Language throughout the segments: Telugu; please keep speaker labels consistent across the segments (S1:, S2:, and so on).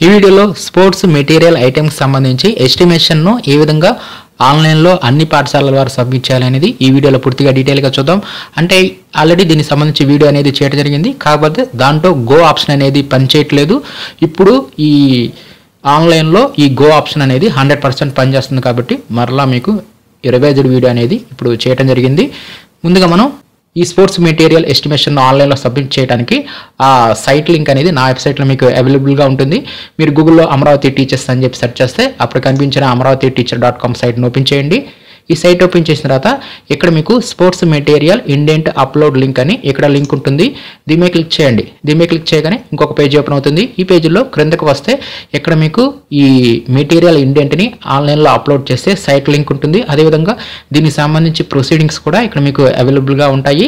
S1: ఈ వీడియోలో స్పోర్ట్స్ మెటీరియల్ ఐటమ్స్ సంబంధించి ఎస్టిమేషన్ ను ఏ విధంగా ఆన్లైన్ లో అన్ని పాఠశాలల వారు సబ్మిట్ చేయాలనేది ఈ వీడియోలో పూర్తిగా డీటెయిల్ గా చూద్దాం. అంటే ఆల్రెడీ దీనికి సంబంధించి వీడియో అనేది చేయడం జరిగింది, కాకపోతే దాంట్లో గో ఆప్షన్ అనేది పనిచేయట్లేదు. ఇప్పుడు ఈ ఆన్లైన్ లో ఈ గో ఆప్షన్ అనేది 100% పనిచేస్తుంది కాబట్టి మరలా మీకు రివైజ్డ్ వీడియో అనేది ఇప్పుడు చేయడం జరిగింది. ముందుగా మనం ఈ స్పోర్ట్స్ మెటీరియల్ ఎస్టిమేషన్ ఆన్లైన్లో సబ్మిట్ చేయడానికి ఆ సైట్ లింక్ అనేది నా వెబ్సైట్లో మీకు అవైలబుల్గా ఉంటుంది. మీరు గూగుల్లో అమరావతి టీచర్స్ అని చెప్పి సెర్చ్ చేస్తే అప్పుడు కనిపించిన amaravathiteacher.com సైట్ని ఓపెన్ చేయండి. ఈ సైట్ ఓపెన్ చేసిన తర్వాత ఇక్కడ మీకు sports material indent upload link అని ఇక్కడ లింక్ ఉంటుంది. దీని మీద క్లిక్ చేయండి. దీని మీద క్లిక్ చేయగానే ఇంకొక పేజ్ ఓపెన్ అవుతుంది. ఈ పేజీలో క్రిందకు వస్తే ఇక్కడ మీకు ఈ మెటీరియల్ ఇండెంట్ని ఆన్లైన్లో అప్లోడ్ చేస్తే సైట్ లింక్ ఉంటుంది. అదేవిధంగా దీనికి సంబంధించి ప్రొసీడింగ్స్ కూడా ఇక్కడ మీకు అవైలబుల్గా ఉంటాయి.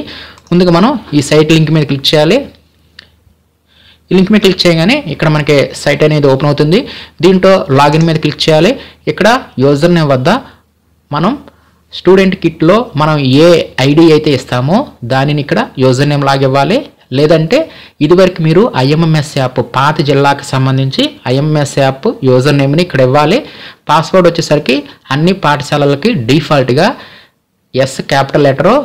S1: ముందుగా మనం ఈ సైట్ లింక్ మీద క్లిక్ చేయాలి. ఈ లింక్ మీద క్లిక్ చేయగానే ఇక్కడ మనకి సైట్ అనేది ఓపెన్ అవుతుంది. దీంట్లో లాగిన్ మీద క్లిక్ చేయాలి. ఇక్కడ యూజర్ నేమ్ వద్ద మనం స్టూడెంట్ కిట్లో మనం ఏ ఐడి అయితే ఇస్తామో దానిని ఇక్కడ యూజర్ నేమ్ లాగా ఇవ్వాలి. లేదంటే ఇదివరకు మీరు ఐఎంఎంఎస్ యాప్ పాత జిల్లాకి సంబంధించి ఐఎంఎంఎస్ యాప్ యూజర్ నేమ్ని ఇక్కడ ఇవ్వాలి. పాస్వర్డ్ వచ్చేసరికి అన్ని పాఠశాలలకి డిఫాల్ట్గా ఎస్ క్యాపిటల్ లెటరు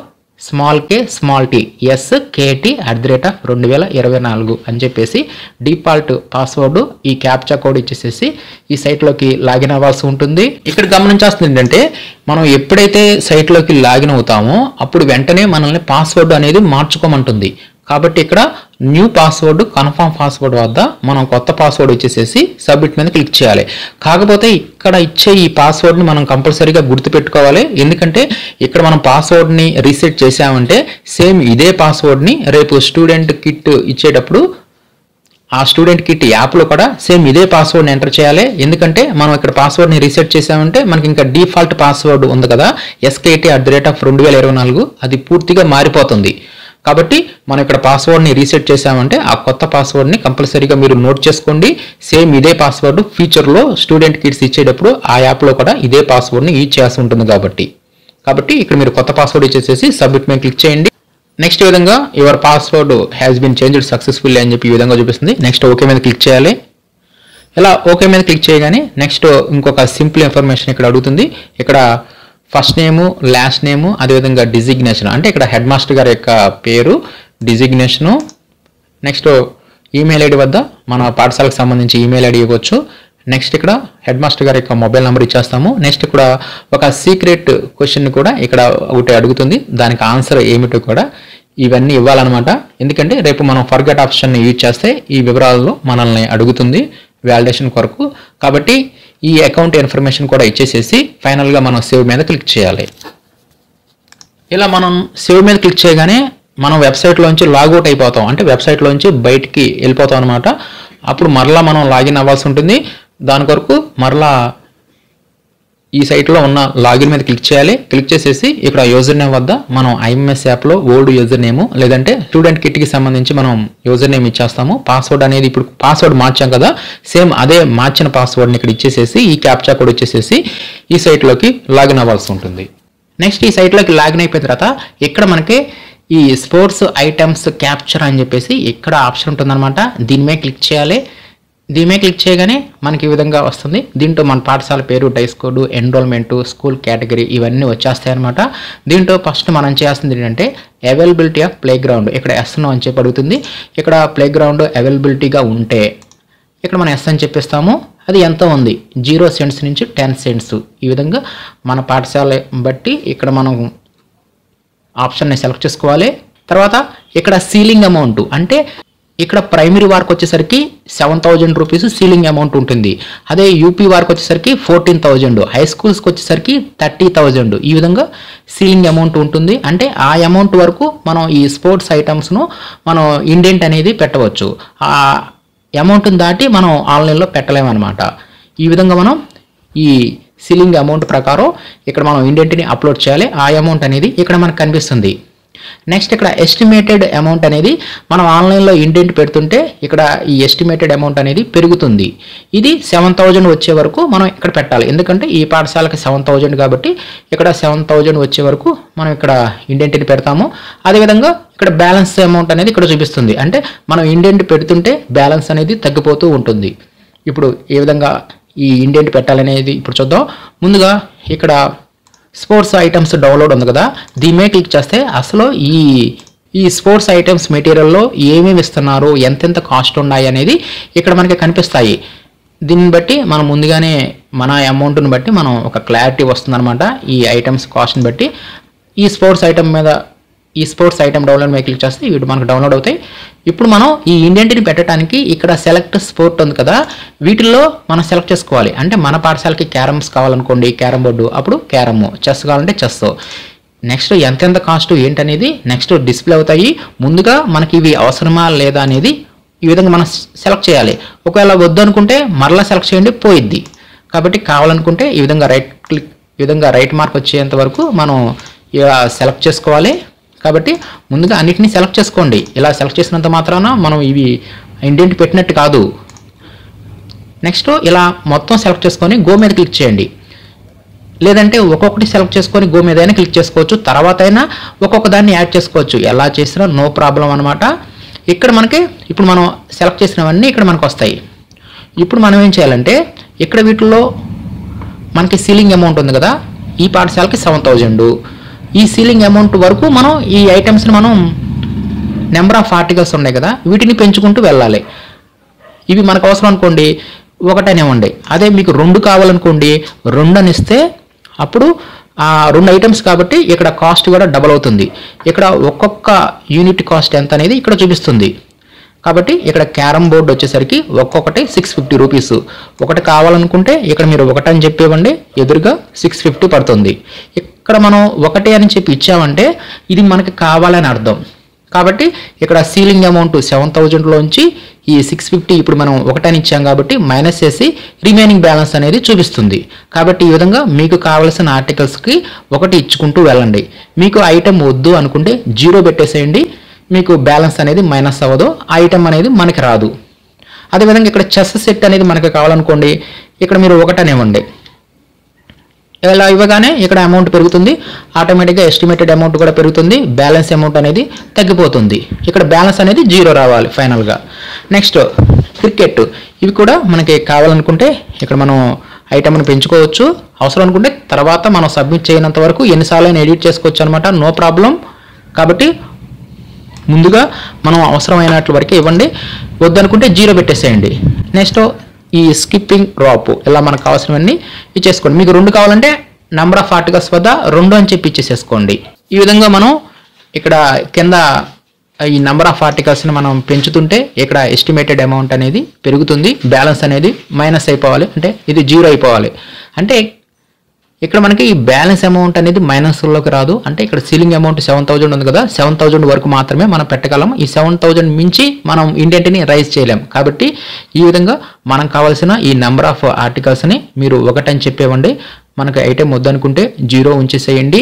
S1: స్మాల్ కే స్మాల్ టీ SKT@2024 అని చెప్పేసి డిఫాల్ట్ పాస్వర్డ్ ఈ క్యాప్చా కోడ్ ఇచ్చేసేసి ఈ సైట్లోకి లాగిన్ అవ్వాల్సి ఉంటుంది. ఇక్కడ గమనించాల్సింది ఏంటంటే మనం ఎప్పుడైతే సైట్లోకి లాగిన్ అవుతామో అప్పుడు వెంటనే మనల్ని పాస్వర్డ్ అనేది మార్చుకోమంటుంది. కాబట్టి ఇక్కడ న్యూ పాస్వర్డ్ కన్ఫర్మ్ పాస్వర్డ్ వద్ద మనం కొత్త పాస్వర్డ్ ఇచ్చేసేసి సబ్మిట్ మీద క్లిక్ చేయాలి. కాకపోతే ఇక్కడ ఇచ్చే ఈ పాస్వర్డ్ని మనం కంపల్సరీగా గుర్తుపెట్టుకోవాలి. ఎందుకంటే ఇక్కడ మనం పాస్వర్డ్ని రీసెట్ చేసామంటే సేమ్ ఇదే పాస్వర్డ్ని రేపు స్టూడెంట్ కిట్ ఇచ్చేటప్పుడు ఆ స్టూడెంట్ కిట్ యాప్లో కూడా సేమ్ ఇదే పాస్వర్డ్ని ఎంటర్ చేయాలి. ఎందుకంటే మనం ఇక్కడ పాస్వర్డ్ని రీసెట్ చేసామంటే మనకి ఇంకా డిఫాల్ట్ పాస్వర్డ్ ఉంది కదా SKT@2024 అది పూర్తిగా మారిపోతుంది. కాబట్టి మనం ఇక్కడ పాస్వర్డ్ని రీసెట్ చేసామంటే ఆ కొత్త పాస్వర్డ్ని కంపల్సరీగా మీరు నోట్ చేసుకోండి. సేమ్ ఇదే పాస్వర్డ్ ఫ్యూచర్లో స్టూడెంట్ కిట్స్ ఇచ్చేటప్పుడు ఆ యాప్లో కూడా ఇదే పాస్వర్డ్ని యూజ్ చేయాల్సి ఉంటుంది. కాబట్టి ఇక్కడ మీరు కొత్త పాస్వర్డ్ ఇచ్చేసేసి సబ్మిట్ మీద క్లిక్ చేయండి. నెక్స్ట్ ఈ విధంగా your password has been changed successfully అని చెప్పి ఈ విధంగా చూపిస్తుంది. నెక్స్ట్ ఓకే మీద క్లిక్ చేయాలి. ఇలా ఓకే మీద క్లిక్ చేయగానే నెక్స్ట్ ఇంకొక సింపుల్ ఇన్ఫర్మేషన్ ఇక్కడ అడుగుతుంది. ఇక్కడ ఫస్ట్ నేము, లాస్ట్ నేము, అదేవిధంగా డిజిగ్నేషన్ అంటే ఇక్కడ హెడ్ మాస్టర్ గారి యొక్క పేరు, డిజిగ్నేషను, నెక్స్ట్ ఈమెయిల్ ఐడి వద్ద మన పాఠశాలకు సంబంధించి ఈమెయిల్ ఐడి ఇవ్వచ్చు. నెక్స్ట్ ఇక్కడ హెడ్ మాస్టర్ గారి యొక్క మొబైల్ నెంబర్ ఇచ్చేస్తాము. నెక్స్ట్ ఇక్కడ ఒక సీక్రెట్ క్వశ్చన్ కూడా ఇక్కడ ఒకటి అడుగుతుంది. దానికి ఆన్సర్ ఏమిటో కూడా ఇవన్నీ ఇవ్వాలన్నమాట. ఎందుకంటే రేపు మనం ఫర్గెట్ ఆప్షన్ని యూజ్ చేస్తే ఈ వివరాల్లో మనల్ని అడుగుతుంది వ్యాలిడేషన్ కొరకు. కాబట్టి ఈ అకౌంట్ ఇన్ఫర్మేషన్ కూడా ఇచ్చేసేసి ఫైనల్గా మనం సేవ్ మీద క్లిక్ చేయాలి. ఇలా మనం సేవ్ మీద క్లిక్ చేయగానే మనం వెబ్సైట్లోంచి లాగౌట్ అయిపోతాం, అంటే వెబ్సైట్లోంచి బయటికి వెళ్ళిపోతాం అనమాట. అప్పుడు మరలా మనం లాగిన్ అవ్వాల్సి ఉంటుంది. దాని కొరకు మరలా ఈ సైట్లో ఉన్న లాగిన్ మీద క్లిక్ చేయాలి. క్లిక్ చేసేసి ఇక్కడ యూజర్ నేమ్ వద్ద మనం ఐఎంఎస్ యాప్లో ఓల్డ్ యూజర్ నేము లేదంటే స్టూడెంట్ కిట్కి సంబంధించి మనం యూజర్ నేమ్ ఇచ్చేస్తాము. పాస్వర్డ్ అనేది ఇప్పుడు పాస్వర్డ్ మార్చాం కదా, సేమ్ అదే మార్చిన పాస్వర్డ్ని ఇక్కడ ఇచ్చేసేసి ఈ క్యాప్చా కోడ్ ఇచ్చేసేసి ఈ సైట్లోకి లాగిన్ అవ్వాల్సి ఉంటుంది. నెక్స్ట్ ఈ సైట్లోకి లాగిన్ అయిపోయిన తర్వాత ఇక్కడ మనకి ఈ స్పోర్ట్స్ ఐటమ్స్ క్యాప్చర్ అని చెప్పేసి ఇక్కడ ఆప్షన్ ఉంటుందన్నమాట. దీని మీద క్లిక్ చేయాలి. దీని మీద క్లిక్ చేయగానే మనకి ఈ విధంగా వస్తుంది. దీంట్లో మన పాఠశాల పేరు, DISE code, enrolment, school category ఇవన్నీ వచ్చేస్తాయి అనమాట. దీంట్లో ఫస్ట్ మనం చేయాల్సింది ఏంటంటే అవైలబిలిటీ ఆఫ్ ప్లే గ్రౌండ్ ఇక్కడ ఎస్నో అని చెప్పి అడుగుతుంది. ఇక్కడ ప్లే గ్రౌండ్ అవైలబిలిటీగా ఉంటే ఇక్కడ మనం ఎస్ అని చెప్పిస్తాము. అది ఎంత ఉంది 0 సెంట్స్ నుంచి 10 సెంట్స్ ఈ విధంగా మన పాఠశాల బట్టి ఇక్కడ మనం ఆప్షన్ని సెలెక్ట్ చేసుకోవాలి. తర్వాత ఇక్కడ సీలింగ్ అమౌంట్ అంటే ఇక్కడ ప్రైమరీ వారికి వచ్చేసరికి 7,000 రూపీస్ సీలింగ్ అమౌంట్ ఉంటుంది. అదే యూపీ వారికి వచ్చేసరికి 14,000, హై స్కూల్స్కి వచ్చేసరికి 30,000 ఈ విధంగా సీలింగ్ అమౌంట్ ఉంటుంది. అంటే ఆ అమౌంట్ వరకు మనం ఈ స్పోర్ట్స్ ఐటమ్స్ను మనం ఇండెంట్ అనేది పెట్టవచ్చు. ఆ అమౌంట్ని దాటి మనం ఆన్లైన్లో పెట్టలేమన్నమాట. ఈ విధంగా మనం ఈ సీలింగ్ అమౌంట్ ప్రకారం ఇక్కడ మనం ఇండెంట్ని అప్లోడ్ చేయాలి. ఆ అమౌంట్ అనేది ఇక్కడ మనకు కనిపిస్తుంది. నెక్స్ట్ ఇక్కడ ఎస్టిమేటెడ్ అమౌంట్ అనేది మనం ఆన్లైన్లో ఇండెంట్ పెడుతుంటే ఇక్కడ ఈ ఎస్టిమేటెడ్ అమౌంట్ అనేది పెరుగుతుంది. ఇది 7,000 వచ్చే వరకు మనం ఇక్కడ పెట్టాలి. ఎందుకంటే ఈ పాఠశాలకు 7,000 కాబట్టి ఇక్కడ 7,000 వచ్చే వరకు మనం ఇక్కడ ఇండెంట్ని పెడతాము. అదేవిధంగా ఇక్కడ బ్యాలెన్స్ అమౌంట్ అనేది ఇక్కడ చూపిస్తుంది. అంటే మనం ఇండెంట్ పెడుతుంటే బ్యాలెన్స్ అనేది తగ్గిపోతూ ఉంటుంది. ఇప్పుడు ఏ విధంగా ఈ ఇండెంట్ పెట్టాలనేది ఇప్పుడు చూద్దాం. ముందుగా ఇక్కడ స్పోర్ట్స్ ఐటమ్స్ డౌన్లోడ్ ఉంది కదా, దీని మీద క్లిక్ చేస్తే అసలు ఈ స్పోర్ట్స్ ఐటమ్స్ మెటీరియల్లో ఏమేమి ఇస్తున్నారు, ఎంతెంత కాస్ట్ ఉన్నాయి అనేది ఇక్కడ మనకి కనిపిస్తాయి. దీన్ని బట్టి మనం ముందుగానే మన అమౌంట్ని బట్టి మనం ఒక క్లారిటీ వస్తుందన్నమాట. ఈ ఐటమ్స్ కాస్ట్ని బట్టి ఈ స్పోర్ట్స్ ఐటమ్ డౌన్లోడ్ మీద క్లిక్ చేస్తే వీటి మనకు డౌన్లోడ్ అవుతాయి. ఇప్పుడు మనం ఈ ఇండెంట్ని పెట్టడానికి ఇక్కడ సెలెక్ట్ స్పోర్ట్ ఉంది కదా, వీటిల్లో మనం సెలెక్ట్ చేసుకోవాలి. అంటే మన పాఠశాలకి క్యారమ్స్ కావాలనుకోండి, క్యారమ్ బోర్డు, అప్పుడు క్యారమ్, చెస్ కావాలంటే చెస్. నెక్స్ట్ ఎంతెంత కాస్ట్ ఏంటనేది నెక్స్ట్ డిస్ప్లే అవుతాయి. ముందుగా మనకి ఇవి అవసరమా లేదా అనేది ఈ విధంగా మనం సెలెక్ట్ చేయాలి. ఒకవేళ వద్దు అనుకుంటే మరలా సెలెక్ట్ చేయండి, పోయిద్ది. కాబట్టి కావాలనుకుంటే ఈ విధంగా రైట్ మార్క్ వచ్చేంత వరకు మనం ఇలా సెలెక్ట్ చేసుకోవాలి. కాబట్టి ముందుగా అన్నిటిని సెలెక్ట్ చేసుకోండి. ఇలా సెలెక్ట్ చేసినంత మాత్రాన మనం ఇవి ఇండెంట్ పెట్టినట్టు కాదు. నెక్స్ట్ ఇలా మొత్తం సెలెక్ట్ చేసుకొని గో మీద క్లిక్ చేయండి. లేదంటే ఒక్కొక్కటి సెలెక్ట్ చేసుకొని గో మీద అయినా క్లిక్ చేసుకోవచ్చు, తర్వాత అయినా ఒక్కొక్క దాన్ని యాడ్ చేసుకోవచ్చు. ఎలా చేసినా నో ప్రాబ్లం అనమాట. ఇక్కడ మనకి ఇప్పుడు మనం సెలెక్ట్ చేసినవన్నీ ఇక్కడ మనకు వస్తాయి. ఇప్పుడు మనం ఏం చేయాలంటే ఇక్కడ వీటిల్లో మనకి సీలింగ్ అమౌంట్ ఉంది కదా, ఈ పాఠశాలకి 7,000. ఈ సీలింగ్ అమౌంట్ వరకు మనం ఈ ఐటమ్స్ని మనం నెంబర్ ఆఫ్ ఆర్టికల్స్ ఉన్నాయి కదా, వీటిని పెంచుకుంటూ వెళ్ళాలి. ఇవి మనకు అవసరం అనుకోండి ఒకటనివ్వండి. అదే మీకు 2 కావాలనుకోండి 2 అని ఇస్తే అప్పుడు ఆ 2 ఐటమ్స్ కాబట్టి ఇక్కడ కాస్ట్ కూడా డబల్ అవుతుంది. ఇక్కడ ఒక్కొక్క యూనిట్ కాస్ట్ ఎంత అనేది ఇక్కడ చూపిస్తుంది. కాబట్టి ఇక్కడ క్యారమ్ బోర్డు వచ్చేసరికి ఒక్కొక్కటి 650 రూపీస్. ఒకటి కావాలనుకుంటే ఇక్కడ మీరు 1 అని చెప్పేవండి, ఎదురుగా 650 పడుతుంది. ఇక్కడ మనం 1 అని చెప్పి ఇచ్చామంటే ఇది మనకి కావాలని అర్థం. కాబట్టి ఇక్కడ సీలింగ్ అమౌంట్ 7,000లోంచి ఈ 650 ఇప్పుడు మనం 1 అని ఇచ్చాం కాబట్టి మైనస్ చేసి రిమైనింగ్ బ్యాలెన్స్ అనేది చూపిస్తుంది. కాబట్టి ఈ విధంగా మీకు కావాల్సిన ఆర్టికల్స్కి 1 ఇచ్చుకుంటూ వెళ్ళండి. మీకు ఐటమ్ వద్దు అనుకుంటే 0 పెట్టేసేయండి, మీకు బ్యాలెన్స్ అనేది మైనస్ అవ్వదు, ఐటమ్ అనేది మనకి రాదు. అదేవిధంగా ఇక్కడ చెస్ సెట్ అనేది మనకి కావాలనుకోండి, ఇక్కడ మీరు 1 అని ఇవ్వండి. ఇలా ఇవ్వగానే ఇక్కడ అమౌంట్ పెరుగుతుంది, ఆటోమేటిక్గా ఎస్టిమేటెడ్ అమౌంట్ కూడా పెరుగుతుంది, బ్యాలెన్స్ అమౌంట్ అనేది తగ్గిపోతుంది. ఇక్కడ బ్యాలెన్స్ అనేది 0 రావాలి ఫైనల్గా. నెక్స్ట్ క్రికెట్, ఇవి కూడా మనకి కావాలనుకుంటే ఇక్కడ మనం ఐటమ్ని పెంచుకోవచ్చు. అవసరం అనుకుంటే తర్వాత మనం సబ్మిట్ చేయనంత వరకు ఎన్నిసార్లు అయినా ఎడిట్ చేసుకోవచ్చు అనమాట, నో ప్రాబ్లం. కాబట్టి ముందుగా మనం అవసరమైనట్ల వరకే ఇవ్వండి, వద్దనుకుంటే 0 పెట్టేసేయండి. నెక్స్ట్ ఈ స్కిప్పింగ్ రాప్, ఇలా మనకు కావాల్సినవన్నీ ఇచ్చేసుకోండి. మీకు 2 కావాలంటే నెంబర్ ఆఫ్ ఆర్టికల్స్ వద్ద 2 అని చెప్పి ఇచ్చేసేసుకోండి. ఈ విధంగా మనం ఇక్కడ కింద ఈ నెంబర్ ఆఫ్ ఆర్టికల్స్ని మనం పెంచుతుంటే ఇక్కడ ఎస్టిమేటెడ్ అమౌంట్ అనేది పెరుగుతుంది, బ్యాలెన్స్ అనేది మైనస్ అయిపోవాలి, అంటే ఇది 0 అయిపోవాలి. అంటే ఇక్కడ మనకి ఈ బ్యాలెన్స్ అమౌంట్ అనేది మైనస్లోకి రాదు. అంటే ఇక్కడ సీలింగ్ అమౌంట్ 7,000 ఉంది కదా, 7,000 వరకు మాత్రమే మనం పెట్టగలం. ఈ 7,000 మించి మనం ఇండెంట్ని రైజ్ చేయలేం. కాబట్టి ఈ విధంగా మనం కావాల్సిన ఈ నెంబర్ ఆఫ్ ఆర్టికల్స్ని మీరు 1 అని చెప్పేవండి. మనకు ఐటెం వద్దనుకుంటే 0 ఉంచేసేయండి.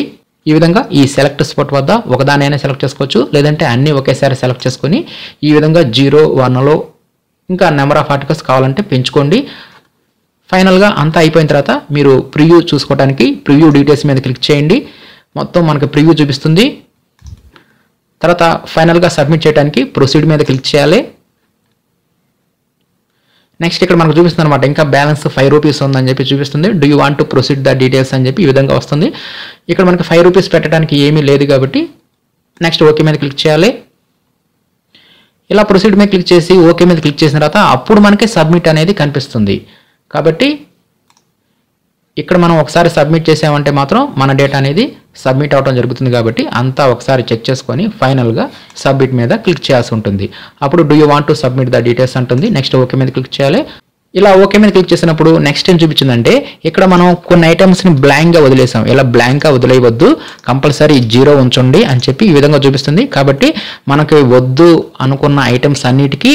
S1: ఈ విధంగా ఈ సెలెక్ట్ స్పాట్ వద్ద ఒకదానైనా సెలెక్ట్ చేసుకోవచ్చు, లేదంటే అన్నీ ఒకేసారి సెలెక్ట్ చేసుకొని ఈ విధంగా 0, 1లో ఇంకా నెంబర్ ఆఫ్ ఆర్టికల్స్ కావాలంటే పెంచుకోండి. ఫైనల్గా అంతా అయిపోయిన తర్వాత మీరు ప్రివ్యూ చూసుకోవడానికి ప్రివ్యూ డీటెయిల్స్ మీద క్లిక్ చేయండి. మొత్తం మనకు ప్రివ్యూ చూపిస్తుంది. తర్వాత ఫైనల్గా సబ్మిట్ చేయడానికి ప్రొసీడ్ మీద క్లిక్ చేయాలి. నెక్స్ట్ ఇక్కడ మనకు చూపిస్తుంది అనమాట, ఇంకా బ్యాలెన్స్ 5 రూపీస్ ఉందని చెప్పి చూపిస్తుంది. Do you want to proceed the details అని చెప్పి ఈ విధంగా వస్తుంది. ఇక్కడ మనకి 5 రూపీస్ పెట్టడానికి ఏమీ లేదు కాబట్టి నెక్స్ట్ ఓకే మీద క్లిక్ చేయాలి. ఇలా ప్రొసీడ్ మీద క్లిక్ చేసి ఓకే మీద క్లిక్ చేసిన తర్వాత అప్పుడు మనకి సబ్మిట్ అనేది కనిపిస్తుంది. కాబట్టి ఇక్కడ మనం ఒకసారి సబ్మిట్ చేసామంటే మాత్రం మన డేటా అనేది సబ్మిట్ అవడం జరుగుతుంది. కాబట్టి అంతా ఒకసారి చెక్ చేసుకొని ఫైనల్గా సబ్మిట్ మీద క్లిక్ చేయాల్సి ఉంటుంది. అప్పుడు do you want to submit the details అంటుంది. నెక్స్ట్ ఓకే మీద క్లిక్ చేయాలి. ఇలా ఓకే మీద క్లిక్ చేసినప్పుడు నెక్స్ట్ ఏం చూపించిందంటే ఇక్కడ మనం కొన్ని ఐటమ్స్ని బ్లాంక్గా వదిలేసాం. ఇలా బ్లాంక్గా వదిలేయవద్దు, కంపల్సరీ 0 ఉంచండి అని చెప్పి ఈ విధంగా చూపిస్తుంది. కాబట్టి మనకి వద్దు అనుకున్న ఐటమ్స్ అన్నిటికీ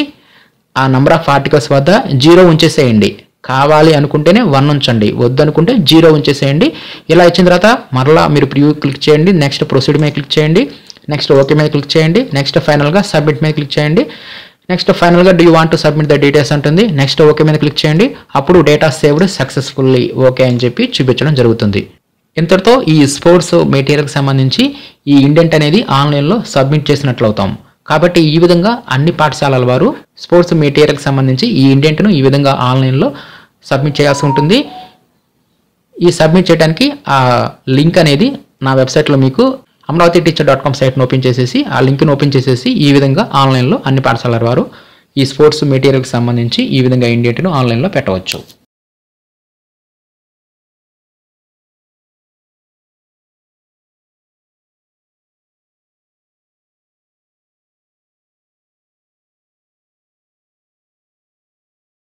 S1: ఆ నెంబర్ ఆఫ్ ఆర్టికల్స్ వద్ద 0 ఉంచేసేయండి. కావాలి అనుకుంటేనే 1 ఉంచండి, వద్దు అనుకుంటే 0 ఉంచేసేయండి. ఇలా ఇచ్చిన తర్వాత మరలా మీరు ప్రివ్యూ క్లిక్ చేయండి. నెక్స్ట్ ప్రొసీడ్ మీద క్లిక్ చేయండి. నెక్స్ట్ ఓకే మీద క్లిక్ చేయండి. నెక్స్ట్ ఫైనల్గా సబ్మిట్ మీద క్లిక్ చేయండి. నెక్స్ట్ ఫైనల్గా do you want to submit the details అంటుంది. నెక్స్ట్ ఓకే మీద క్లిక్ చేయండి. అప్పుడు డేటా సేవ్డ్ సక్సెస్ఫుల్లీ ఓకే అని చెప్పి చూపించడం జరుగుతుంది. ఇంతటితో ఈ స్పోర్ట్స్ మెటీరియల్కి సంబంధించి ఈ ఇండెంట్ అనేది ఆన్లైన్లో సబ్మిట్ చేసినట్లు అవుతాం. కాబట్టి ఈ విధంగా అన్ని పాఠశాలల వారు స్పోర్ట్స్ మెటీరియల్కి సంబంధించి ఈ ఇండెంట్ను ఈ విధంగా ఆన్లైన్లో సబ్మిట్ చేయాల్సి ఉంటుంది. ఈ సబ్మిట్ చేయడానికి ఆ లింక్ అనేది నా వెబ్సైట్లో మీకు amravati-teacher.com సైట్ను ఓపెన్ చేసేసి ఆ లింక్ను ఓపెన్ చేసేసి ఈ విధంగా ఆన్లైన్లో అన్ని పాఠశాలల వారు ఈ స్పోర్ట్స్ మెటీరియల్కి సంబంధించి ఈ విధంగా ఇండెంట్ను ఆన్లైన్లో పెట్టవచ్చు.